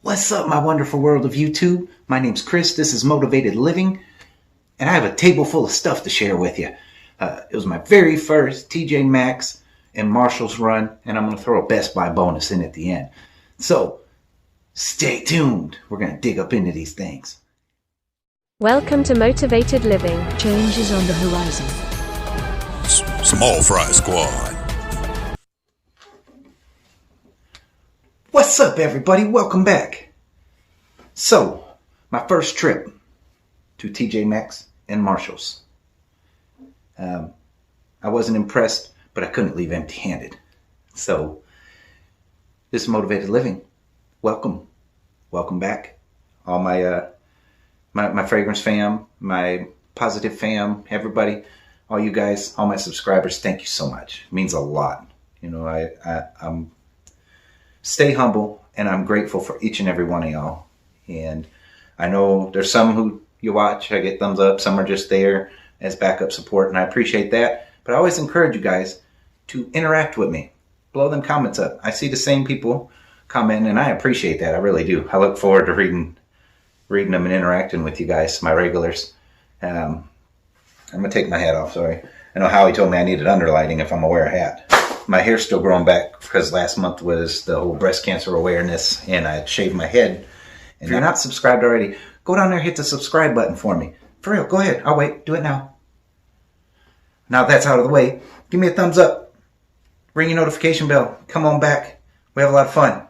What's up, my wonderful world of YouTube? My name's Chris. This is Motivated Living, and I have a table full of stuff to share with you. It was my very first TJ Maxx and Marshall's run, and I'm going to throw a Best Buy bonus in at the end. So, stay tuned. We're going to dig up into these things. Welcome to Motivated Living. Change is on the horizon. Small Fry Squad. What's up, everybody? Welcome back. So, my first trip to TJ Maxx and Marshall's. I wasn't impressed, but I couldn't leave empty-handed. So, this is Motivated Living. Welcome. Welcome back. All my my fragrance fam, my positive fam, everybody, all you guys, all my subscribers, thank you so much. It means a lot. You know, I'm stay humble, and I'm grateful for each and every one of y'all. And I know there's some who you watch, I get thumbs up, some are just there as backup support, and I appreciate that. But I always encourage you guys to interact with me. Blow them comments up. I see the same people commenting, and I appreciate that. I really do. I look forward to reading them and interacting with you guys, my regulars. I'm going to take my hat off, sorry. I know Howie told me I needed underlighting if I'm going to wear a hat. My hair's still growing back because last month was the whole breast cancer awareness, and I shaved my head. And if you're not subscribed already, go down there and hit the subscribe button for me. For real, go ahead. I'll wait. Do it now. Now that's out of the way, give me a thumbs up. Ring your notification bell. Come on back. We have a lot of fun.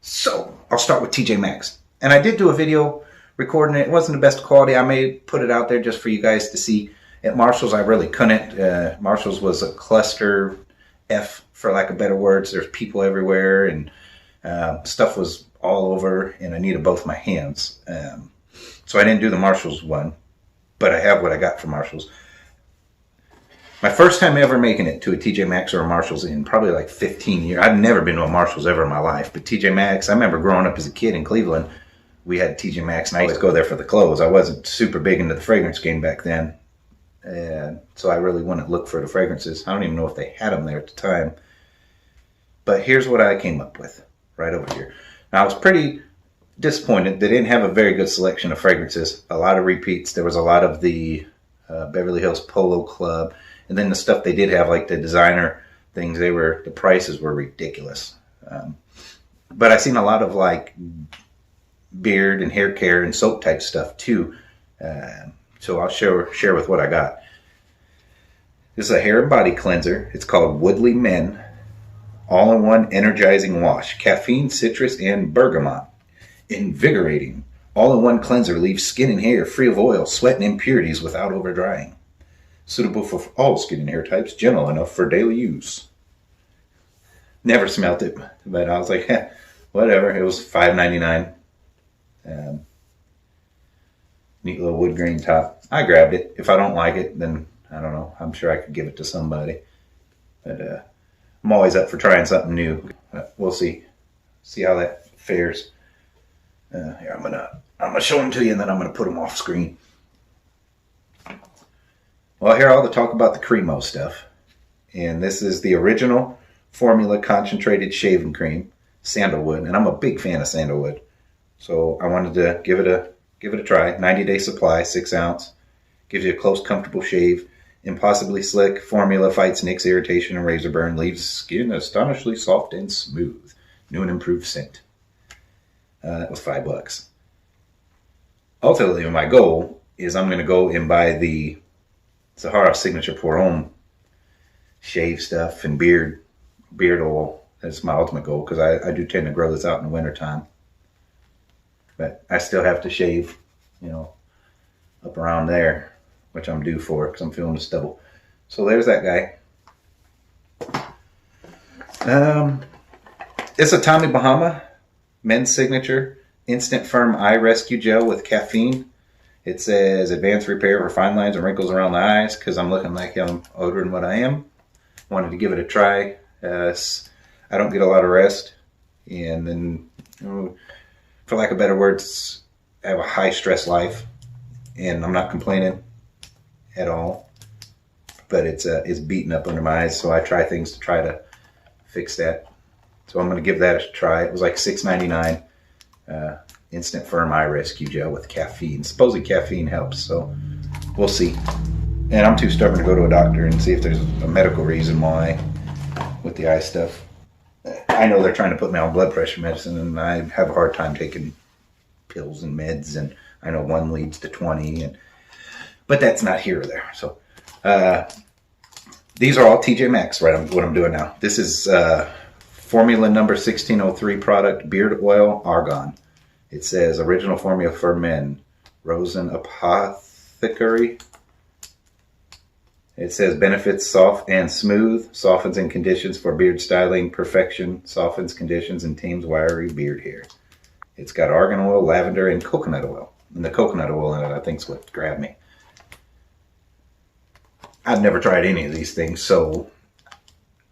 So, I'll start with TJ Maxx. And I did do a video recording it. It wasn't the best quality. I may put it out there just for you guys to see. At Marshall's, I really couldn't. Marshall's was a cluster F, for lack of better words. There's people everywhere, and stuff was all over, and I needed both my hands. So I didn't do the Marshall's one, but I have what I got from Marshall's. My first time ever making it to a TJ Maxx or a Marshall's in probably like 15 years. I've never been to a Marshall's ever in my life, but TJ Maxx, I remember growing up as a kid in Cleveland, we had TJ Maxx, and I used to go there for the clothes. I wasn't super big into the fragrance game back then. And so I really wouldn't look for the fragrances. I don't even know if they had them there at the time. But here's what I came up with right over here. Now, I was pretty disappointed. They didn't have a very good selection of fragrances. A lot of repeats. There was a lot of the Beverly Hills Polo Club. And then the stuff they did have, like the designer things, the prices were ridiculous. But I seen a lot of like beard and hair care and soap type stuff too. So I'll share with what I got. This is a hair and body cleanser. It's called Woodley Men All-in-One Energizing Wash. Caffeine, citrus, and bergamot. Invigorating. All-in-one cleanser leaves skin and hair free of oil, sweat, and impurities without over-drying. Suitable for all skin and hair types. Gentle enough for daily use. Never smelt it, but I was like, whatever. It was $5.99. Neat little wood grain top. I grabbed it. If I don't like it, then I don't know. I'm sure I could give it to somebody. But I'm always up for trying something new. We'll see. See how that fares. Here, I'm gonna show them to you, and then I'm gonna put them off screen. Well, here all the talk about the Cremo stuff, and this is the original formula concentrated shaving cream, sandalwood, and I'm a big fan of sandalwood, so I wanted to give it a try. 90-day supply, 6 ounce. Gives you a close, comfortable shave. Impossibly slick. Formula fights nicks, irritation, and razor burn. Leaves skin astonishingly soft and smooth. New and improved scent. That was $5. Ultimately, my goal is I'm going to go and buy the Sahara Signature Pour Homme shave stuff and beard oil. That's my ultimate goal, because I do tend to grow this out in the wintertime. But I still have to shave, up around there, which I'm due for because I'm feeling the stubble. So there's that guy. It's a Tommy Bahama Men's Signature Instant Firm Eye Rescue Gel with caffeine. It says advanced repair for fine lines and wrinkles around the eyes, because I'm looking like I'm older than what I am. Wanted to give it a try. I don't get a lot of rest. And then, for lack of better words, I have a high stress life, and I'm not complaining at all. But it's beating up under my eyes, so I try things to try to fix that. So I'm going to give that a try. It was like $6.99. Instant Firm Eye Rescue Gel with caffeine. Supposedly caffeine helps, so we'll see. And I'm too stubborn to go to a doctor and see if there's a medical reason why with the eye stuff. I know they're trying to put me on blood pressure medicine, and I have a hard time taking pills and meds, and I know one leads to 20, but that's not here or there. So these are all TJ Maxx, right? What I'm doing now. This is formula number 1603 product, beard oil argan. It says original formula for men, Rosen Apothecary. It says benefits soft and smooth, softens and conditions for beard styling, perfection, softens conditions and tames wiry beard hair. It's got argan oil, lavender, and coconut oil. And the coconut oil in it, I think, is what grabbed me. I've never tried any of these things, so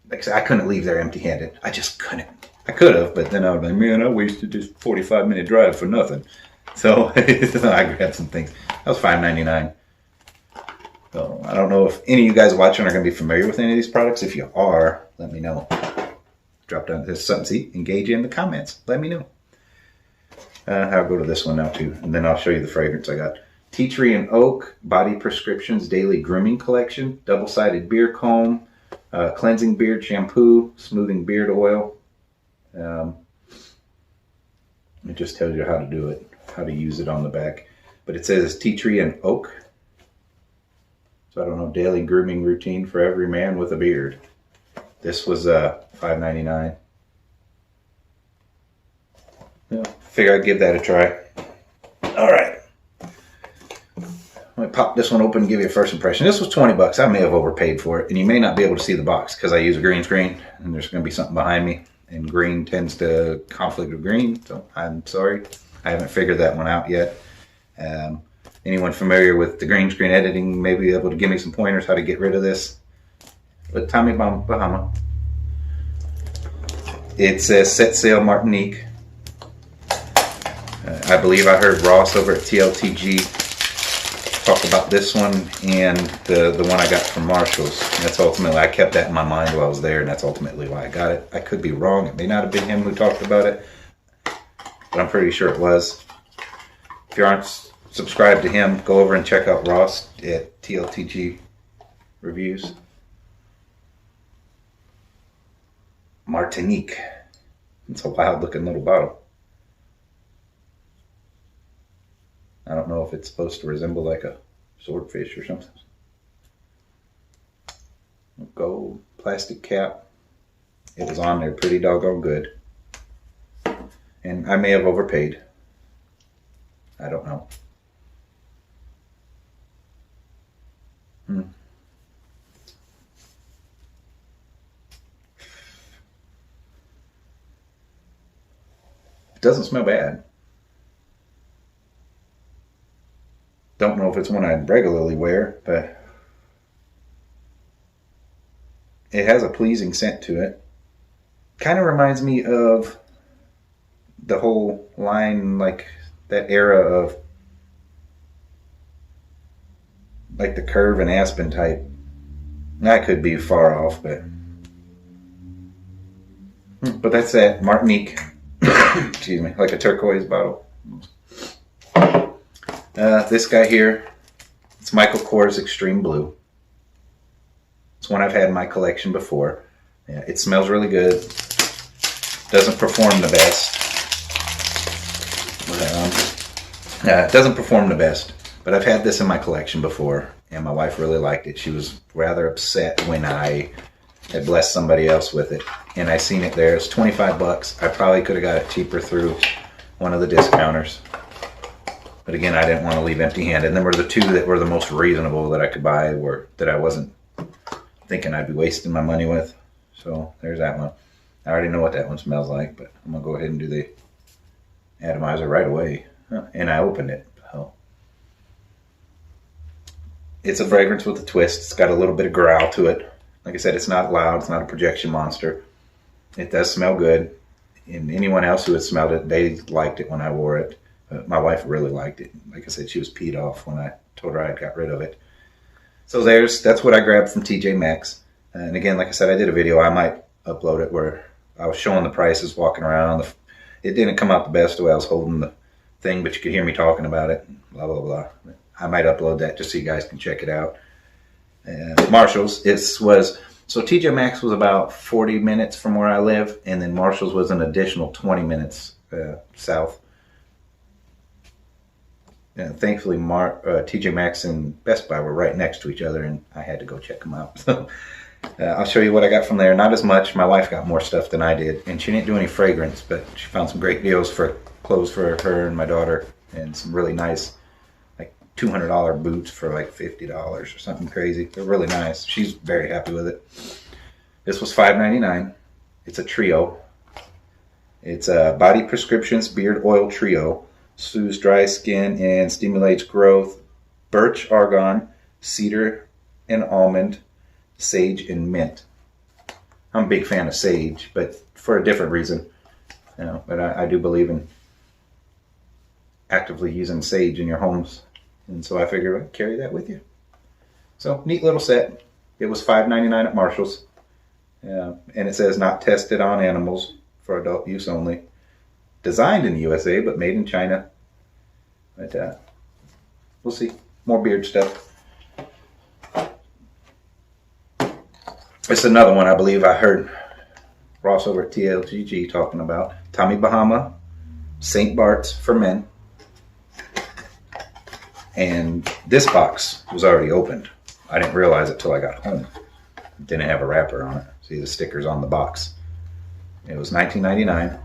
like I said, I couldn't leave there empty-handed. I just couldn't. I could have, but then I was like, man, I wasted this 45-minute drive for nothing. So I grabbed some things. That was $5.99. So I don't know if any of you guys watching are going to be familiar with any of these products. If you are, let me know. Drop down this something, see, engage in the comments. Let me know. I'll go to this one now too, and then I'll show you the fragrance I got. Tea Tree and Oak Body Prescriptions Daily Grooming Collection, double-sided beard comb, cleansing beard shampoo, smoothing beard oil. It just tells you how to do it, how to use it on the back. But it says Tea Tree and Oak. So I don't know, daily grooming routine for every man with a beard. This was $5.99. Yeah, figure I'd give that a try. All right. Let me pop this one open and give you a first impression. This was 20 bucks. I may have overpaid for it, and you may not be able to see the box because I use a green screen, and there's going to be something behind me, and green tends to conflict with green, so I'm sorry. I haven't figured that one out yet. Anyone familiar with the green screen editing may be able to give me some pointers how to get rid of this. But Tommy Bahama. It says Set Sail Martinique. I believe I heard Ross over at TLTG talk about this one and the one I got from Marshall's. And that's ultimately, I kept that in my mind while I was there, and that's ultimately why I got it. I could be wrong. It may not have been him who talked about it, but I'm pretty sure it was. If you aren't subscribed to him, go over and check out Ross at TLTG Reviews. Martinique. It's a wild looking little bottle. I don't know if it's supposed to resemble like a swordfish or something. Gold plastic cap. It was on there pretty doggone good. And I may have overpaid. I don't know. It doesn't smell bad. Don't know if it's one I'd regularly wear, but it has a pleasing scent to it. Kind of reminds me of the whole line, like that era of like the Curve and Aspen type. I could be far off, but that's that Martinique. Excuse me, like a turquoise bottle. This guy here, it's Michael Kors Extreme Blue. It's one I've had in my collection before. Yeah, it smells really good. Doesn't perform the best. It doesn't perform the best, but I've had this in my collection before, and my wife really liked it. She was rather upset when I had blessed somebody else with it, and I seen it there. It's 25 bucks. I probably could have got it cheaper through one of the discounters. But again, I didn't want to leave empty-handed. And then were the two that were the most reasonable that I could buy, or that I wasn't thinking I'd be wasting my money with. So there's that one. I already know what that one smells like, but I'm going to go ahead and do the atomizer right away. And I opened it. So it's a fragrance with a twist. It's got a little bit of growl to it. Like I said, it's not loud. It's not a projection monster. It does smell good. And anyone else who had smelled it, they liked it when I wore it. My wife really liked it. Like I said, she was peed off when I told her I had got rid of it. So that's what I grabbed from TJ Maxx. And again, like I said, I did a video. I might upload it where I was showing the prices walking around. It didn't come out the best the way I was holding the thing, but you could hear me talking about it. Blah, blah, blah. I might upload that just so you guys can check it out. Marshall's, so TJ Maxx was about 40 minutes from where I live, and then Marshall's was an additional 20 minutes south. And thankfully, TJ Maxx and Best Buy were right next to each other, and I had to go check them out. So I'll show you what I got from there. Not as much. My wife got more stuff than I did, and she didn't do any fragrance, but she found some great deals for clothes for her and my daughter, and some really nice, like $200 boots for like $50 or something crazy. They're really nice. She's very happy with it. This was $5.99. It's a trio. It's a Body Prescriptions Beard Oil Trio. Soothes dry skin and stimulates growth. Birch, argan, cedar and almond, sage and mint. I'm a big fan of sage, but for a different reason. But I do believe in actively using sage in your homes, and so I figured I'd carry that with you. So neat little set. It was $5.99 at Marshall's, and it says not tested on animals, for adult use only. Designed in the USA, but made in China. But we'll see. More beard stuff. It's another one I believe I heard Ross over at TLGG talking about. Tommy Bahama, St. Bart's for men. And this box was already opened. I didn't realize it till I got home. It didn't have a wrapper on it. See the stickers on the box. It was $19.99.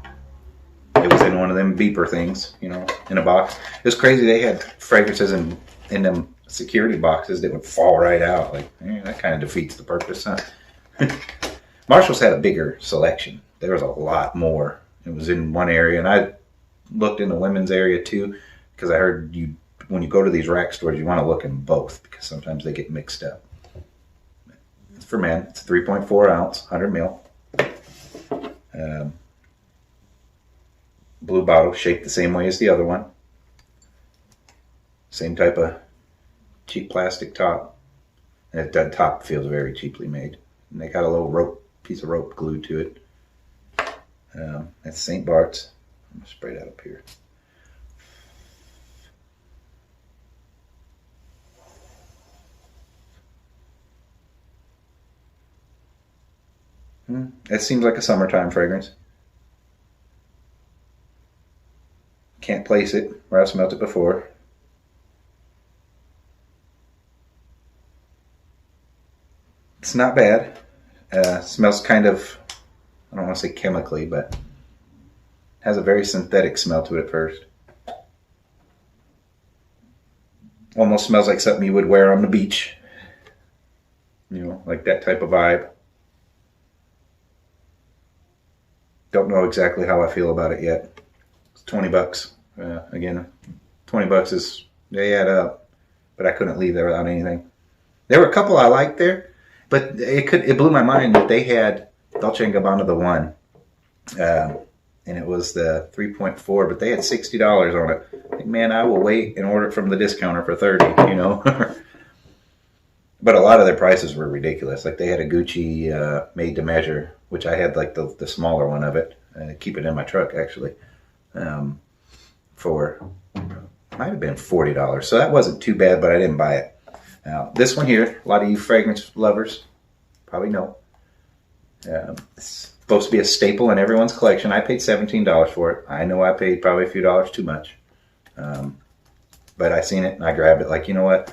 It was in one of them beeper things, in a box. It was crazy. They had fragrances in them security boxes that would fall right out. Like, that kind of defeats the purpose, huh? Marshall's had a bigger selection. There was a lot more. It was in one area, and I looked in the women's area too, because I heard when you go to these rack stores, you want to look in both, because sometimes they get mixed up. It's for men. It's 3.4 ounce, 100 mil. Blue bottle, shaped the same way as the other one. Same type of cheap plastic top. And that top feels very cheaply made. And they got a little piece of rope glued to it. That's St. Bart's. I'm going to spray that up here. It seems like a summertime fragrance. Can't place it where I've smelled it before. It's not bad. Smells kind of, I don't want to say chemically, but has a very synthetic smell to it at first. Almost smells like something you would wear on the beach. Like that type of vibe. Don't know exactly how I feel about it yet. It's $20. Again, $20 they add up, but I couldn't leave there without anything. There were a couple I liked there, but it blew my mind that they had Dolce & Gabbana the one, and it was the 3.4, but they had $60 on it. Like, man, I will wait and order it from the discounter for $30. But a lot of their prices were ridiculous. Like, they had a Gucci made to measure, which I had like the smaller one of it. Keep it in my truck actually. For might have been $40. So that wasn't too bad, but I didn't buy it. Now this one here, a lot of you fragrance lovers probably know. It's supposed to be a staple in everyone's collection. I paid $17 for it. I know I paid probably a few dollars too much. But I seen it and I grabbed it. Like, you know what?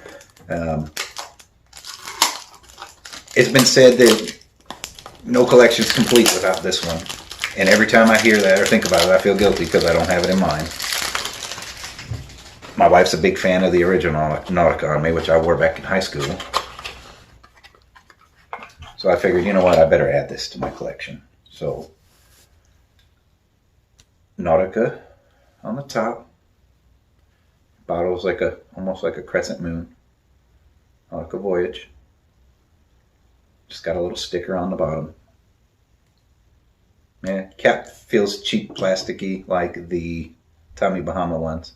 It's been said that no collection's complete without this one. And every time I hear that or think about it, I feel guilty because I don't have it in mine. My wife's a big fan of the original Nautica on me, which I wore back in high school. So I figured, you know what, I better add this to my collection. So, Nautica on the top. Bottle's like almost like a crescent moon. Nautica Voyage. Just got a little sticker on the bottom. Man, cap feels cheap, plasticky, like the Tommy Bahama ones.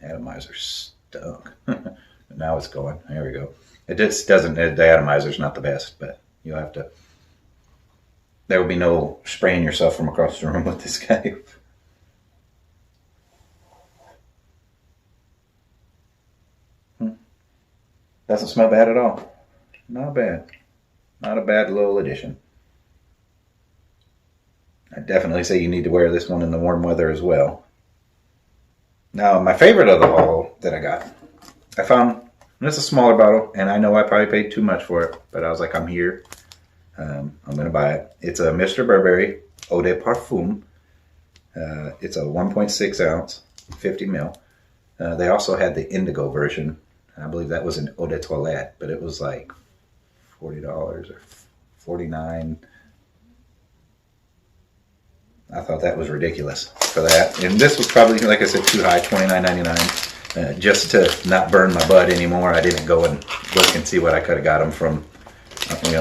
Atomizer stunk. Now it's going. There we go. It just doesn't, the atomizer's not the best, but you'll have to, there will be no spraying yourself from across the room with this guy. Doesn't smell bad at all. Not bad. Not a bad little addition. I definitely say you need to wear this one in the warm weather as well. Now, my favorite of the haul that I got, I found, it's a smaller bottle, and I know I probably paid too much for it, but I was like, I'm here. I'm going to buy it. It's a Mr. Burberry Eau de Parfum. It's a 1.6 ounce, 50 mil. They also had the indigo version. I believe that was an Eau de Toilette, but it was like $40 or $49. I thought that was ridiculous for that. And this was probably, like I said, too high, $29.99. Just to not burn my butt anymore, I didn't go and look and see what I could have got them from,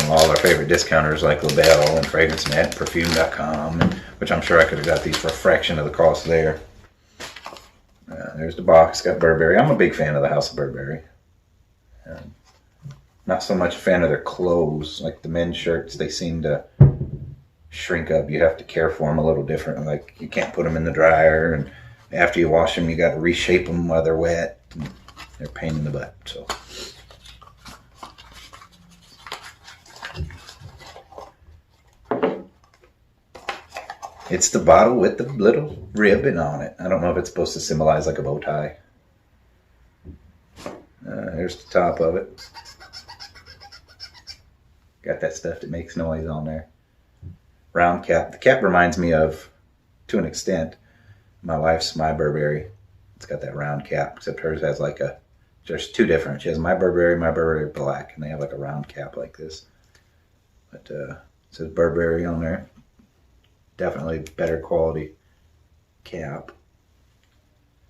all our favorite discounters like LaBelle and FragranceNet, Perfume.com, which I'm sure I could have got these for a fraction of the cost there. There's the box, got Burberry. I'm a big fan of the House of Burberry. Not so much a fan of their clothes. Like the men's shirts, they seem to shrink up. You have to care for them a little different. Like you can't put them in the dryer, and after you wash them, you got to reshape them while they're wet. They're a pain in the butt. So. It's the bottle with the little ribbon on it. I don't know if it's supposed to symbolize like a bow tie. There's the top of it. Got that stuff that makes noise on there. Round cap. The cap reminds me of, to an extent, my wife's My Burberry. It's got that round cap, except hers has like a, there's two different. She has My Burberry Black, and they have like a round cap like this. But it says Burberry on there. Definitely better quality cap.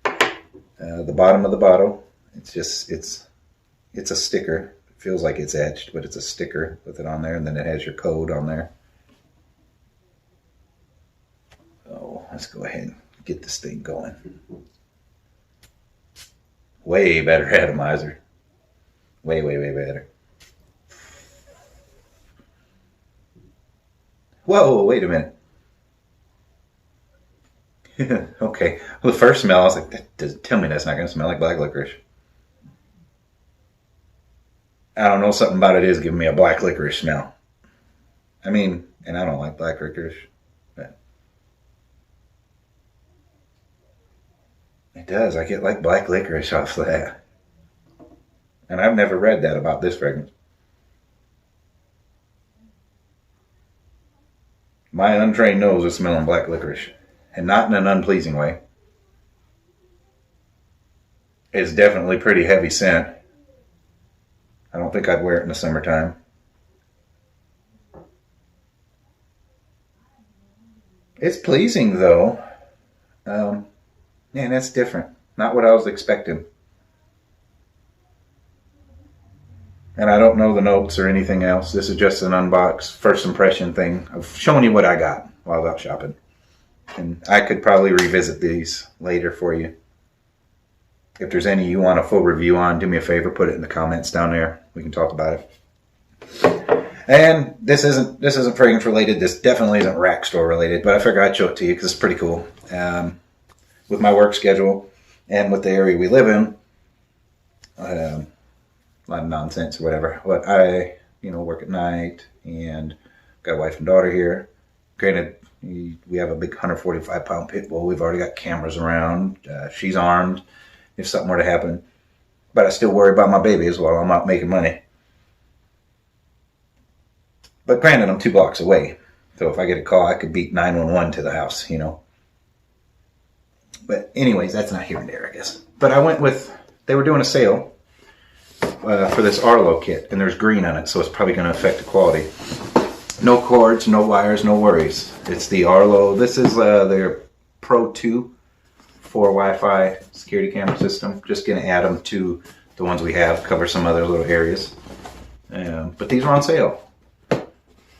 The bottom of the bottle, it's just, it's a sticker. It feels like it's etched, but it's a sticker with it on there, and then it has your code on there. Oh, let's go ahead and get this thing going. Way better atomizer. Way better. Whoa, wait a minute. Okay. Well, the first smell, I was like, tell me that's not going to smell like black licorice. I don't know, something about it is giving me a black licorice smell. I mean, and I don't like black licorice, but it does. I get like black licorice off of that. And I've never read that about this fragrance. My untrained nose is smelling black licorice. And not in an unpleasing way. It's definitely pretty heavy scent. I don't think I'd wear it in the summertime. It's pleasing though. Man, that's different. Not what I was expecting. And I don't know the notes or anything else. This is just an unboxed first impression thing of showing you what I got while I was out shopping. And I could probably revisit these later for you. If there's any you want a full review on, do me a favor, put it in the comments down there. We can talk about it. And this isn't fragrance related. This definitely isn't rack store related, but I figured I'd show it to you because it's pretty cool. With my work schedule and with the area we live in, a lot of nonsense or whatever. But I, work at night and got a wife and daughter here. Granted, we have a big 145-pound pit bull. We've already got cameras around. She's armed if something were to happen. But I still worry about my baby as well. I'm out making money. But granted, I'm 2 blocks away. So if I get a call, I could beat 911 to the house, But anyways, that's not here and there, I guess. But I went with, they were doing a sale for this Arlo kit. And there's green on it, so it's probably going to affect the quality. No cords, no wires, no worries. It's the Arlo. This is their Pro 2 for Wi-Fi security camera system. Just going to add them to the ones we have, cover some other little areas. But these are on sale.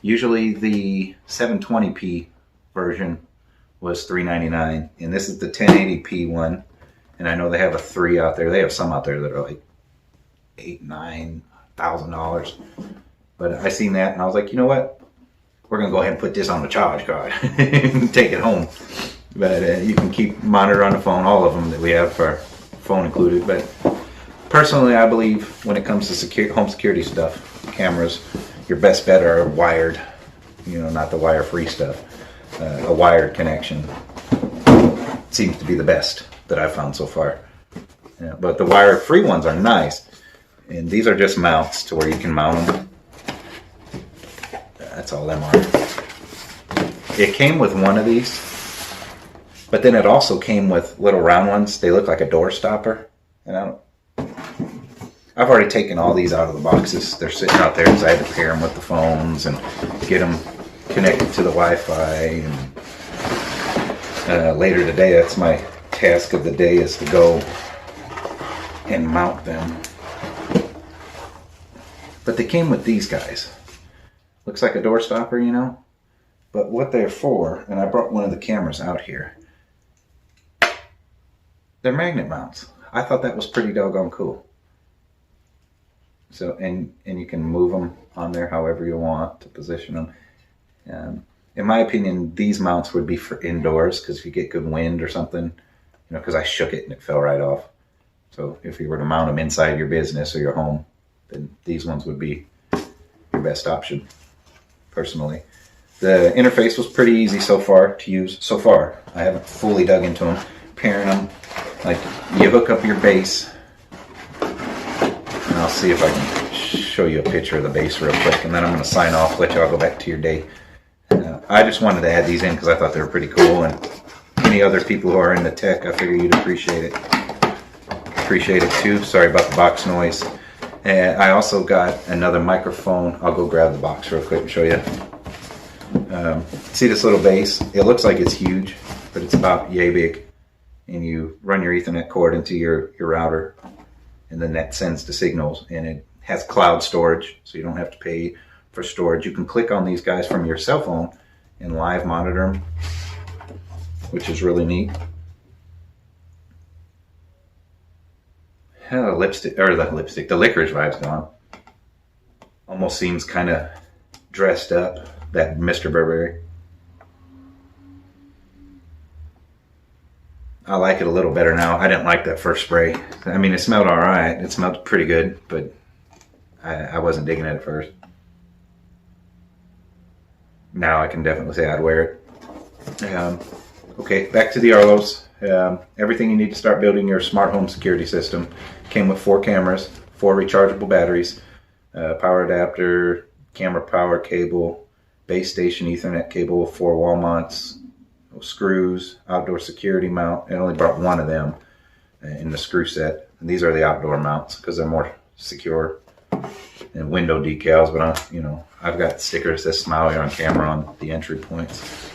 Usually the 720p version was $3.99, and this is the 1080p one. And I know they have a 3 out there. They have some out there that are like $8, $9, $1,000. But I seen that and I was like, you know what? We're going to go ahead and put this on the charge card and take it home. But you can keep monitor on the phone, all of them that we have for phone included. But personally, I believe when it comes to home security stuff, cameras, your best bet are wired, not the wire-free stuff. A wired connection seems to be the best that I've found so far. Yeah, but the wire-free ones are nice. And these are just mounts to where you can mount them. That's all them are. It came with one of these, but then it also came with little round ones. They look like a door stopper. And I've already taken all these out of the boxes. They're sitting out there because I had to pair them with the phones and get them connected to the Wi-Fi. And later today, that's my task of the day, is to go and mount them. But they came with these guys. Looks like a door stopper, but what they're for, and I brought one of the cameras out here, they're magnet mounts. I thought that was pretty doggone cool. So, and you can move them on there however you want to position them. In my opinion, these mounts would be for indoors, because if you get good wind or something, because I shook it and it fell right off. So if you were to mount them inside your business or your home, then these ones would be your best option, personally. The interface was pretty easy so far to use. So far, I haven't fully dug into them. Pairing them, like you hook up your base, and I'll see if I can show you a picture of the base real quick, and then I'm going to sign off, let y'all go back to your day. I just wanted to add these in because I thought they were pretty cool, and any other people who are into tech, I figure you'd appreciate it. Appreciate it too. Sorry about the box noise. And I also got another microphone. I'll go grab the box real quick and show you. See this little base? It looks like it's huge, but it's about yay big. And you run your Ethernet cord into your router, and then that sends the signals, and it has cloud storage, so you don't have to pay for storage. You can click on these guys from your cell phone and live monitor them, which is really neat. The licorice vibe's gone. Almost seems kind of dressed up, that Mr. Burberry. I like it a little better now. I didn't like that first spray. I mean, it smelled all right. It smelled pretty good, but I wasn't digging it at first. Now I can definitely say I'd wear it. Okay, back to the Arlos. Everything you need to start building your smart home security system. Came with 4 cameras, 4 rechargeable batteries, power adapter, camera power cable, base station Ethernet cable, 4 wall mounts, screws, outdoor security mount. I only brought one of them in the screw set. And these are the outdoor mounts because they're more secure. And window decals, but I've got stickers that smile on camera on the entry points.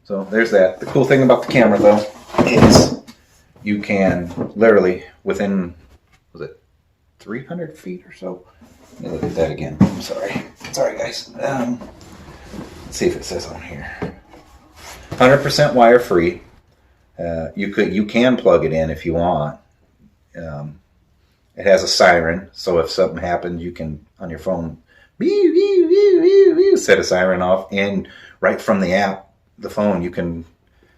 So there's that. The cool thing about the camera, though, is you can literally within, was it 300 feet or so? Let me look at that again. I'm sorry. Sorry, guys. Let's see if it says on here. 100% wire free. You can plug it in if you want. It has a siren, so if something happens, you can on your phone set a siren off, and right from the app, the phone, you can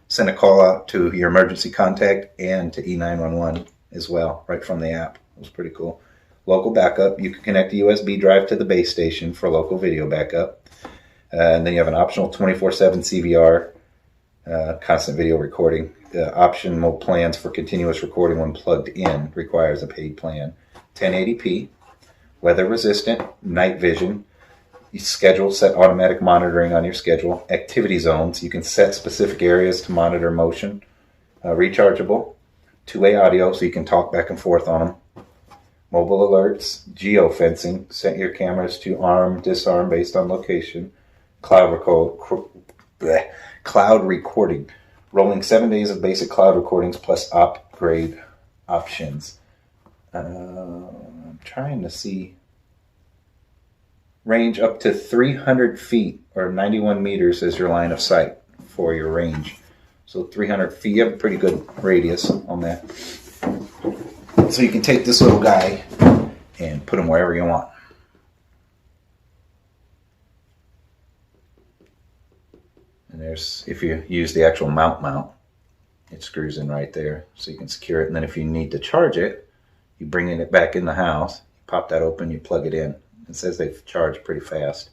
send a call out to your emergency contact and to E911 as well, right from the app. It was pretty cool. Local backup, you can connect a USB drive to the base station for local video backup. And then you have an optional 24/7 CVR, constant video recording. Option mode plans for continuous recording when plugged in requires a paid plan. 1080p, weather resistant, night vision. You set automatic monitoring on your schedule. Activity zones, you can set specific areas to monitor motion. Rechargeable, 2-way audio so you can talk back and forth on them. Mobile alerts, geofencing, set your cameras to arm, disarm based on location. Cloud recording, rolling 7 days of basic cloud recordings plus upgrade options. I'm trying to see. Range up to 300 feet or 91 meters is your line of sight for your range. So 300 feet, you have a pretty good radius on that. So you can take this little guy and put them wherever you want. And there's, if you use the actual mount, it screws in right there so you can secure it. And then if you need to charge it, you bring it back in the house, you pop that open, you plug it in. It says they charge pretty fast.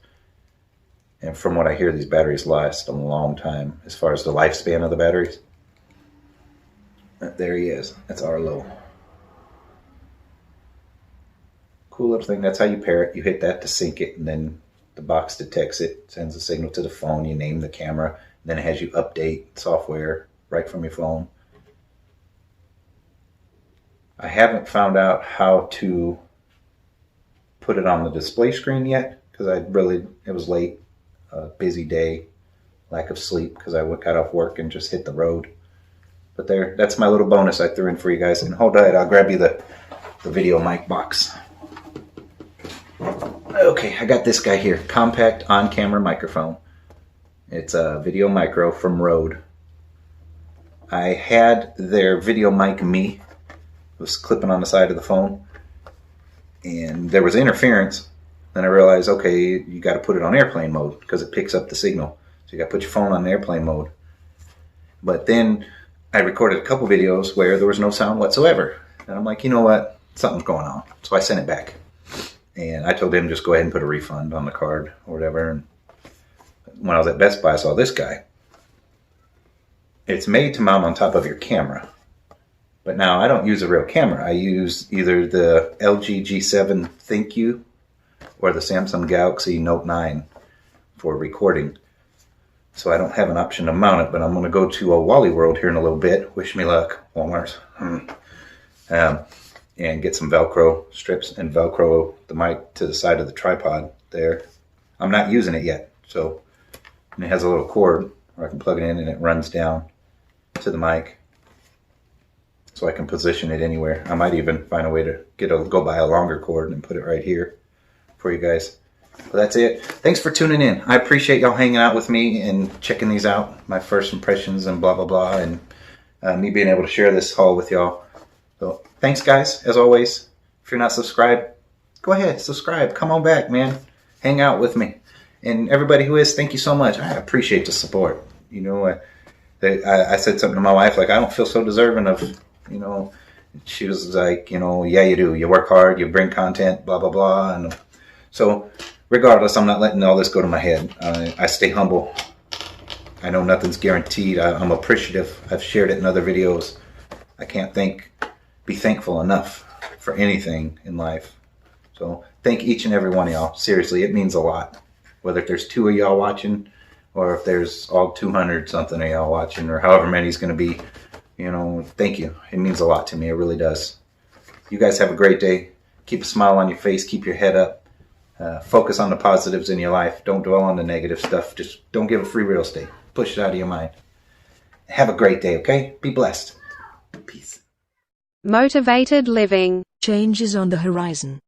And from what I hear, these batteries last a long time as far as the lifespan of the batteries. There he is. That's Arlo. Cool little thing. That's how you pair it. You hit that to sync it, and then the box detects it, sends a signal to the phone. You name the camera, and then it has you update software right from your phone. I haven't found out how to put it on the display screen yet because it was late, busy day, lack of sleep because I got off work and just hit the road. But that's my little bonus I threw in for you guys. And hold on, I'll grab you the video mic box. Okay, I got this guy here, compact on-camera microphone. It's a Video Micro from Rode. I had their Video Mic Me. It was clipping on the side of the phone, and there was interference. Then I realized, okay, you got to put it on airplane mode because it picks up the signal. So you got to put your phone on airplane mode. But then I recorded a couple videos where there was no sound whatsoever. And I'm like, you know what? Something's going on. So I sent it back. And I told him just go ahead and put a refund on the card or whatever. And when I was at Best Buy, I saw this guy. It's made to mount on top of your camera. But now I don't use a real camera. I use either the LG G7 ThinQ or the Samsung Galaxy Note 9 for recording. So I don't have an option to mount it, but I'm going to go to a Wally World here in a little bit. Wish me luck, Walmart. And get some Velcro strips and Velcro the mic to the side of the tripod there. I'm not using it yet. So and it has a little cord where I can plug it in and it runs down to the mic. So I can position it anywhere. I might even find a way to go buy a longer cord and put it right here for you guys. Well, that's it. Thanks for tuning in. I appreciate y'all hanging out with me and checking these out. My first impressions and blah, blah, blah. And me being able to share this haul with y'all. So thanks, guys. As always, if you're not subscribed, go ahead, subscribe. Come on back, man. Hang out with me. And everybody who is, thank you so much. I appreciate the support. You know, I said something to my wife, like, I don't feel so deserving of, you know, she was like, you know, yeah, you do. You work hard, you bring content, blah, blah, blah. And so regardless, I'm not letting all this go to my head. I stay humble. I know nothing's guaranteed. I'm appreciative. I've shared it in other videos. I can't be thankful enough for anything in life. So thank each and every one of y'all. Seriously, it means a lot. Whether there's 2 of y'all watching or if there's all 200 something of y'all watching or however many is going to be, you know, thank you. It means a lot to me. It really does. You guys have a great day. Keep a smile on your face. Keep your head up. Focus on the positives in your life. Don't dwell on the negative stuff. Just don't give it free real estate. Push it out of your mind. Have a great day, okay? Be blessed. Peace. Motivated living. Change is on the horizon.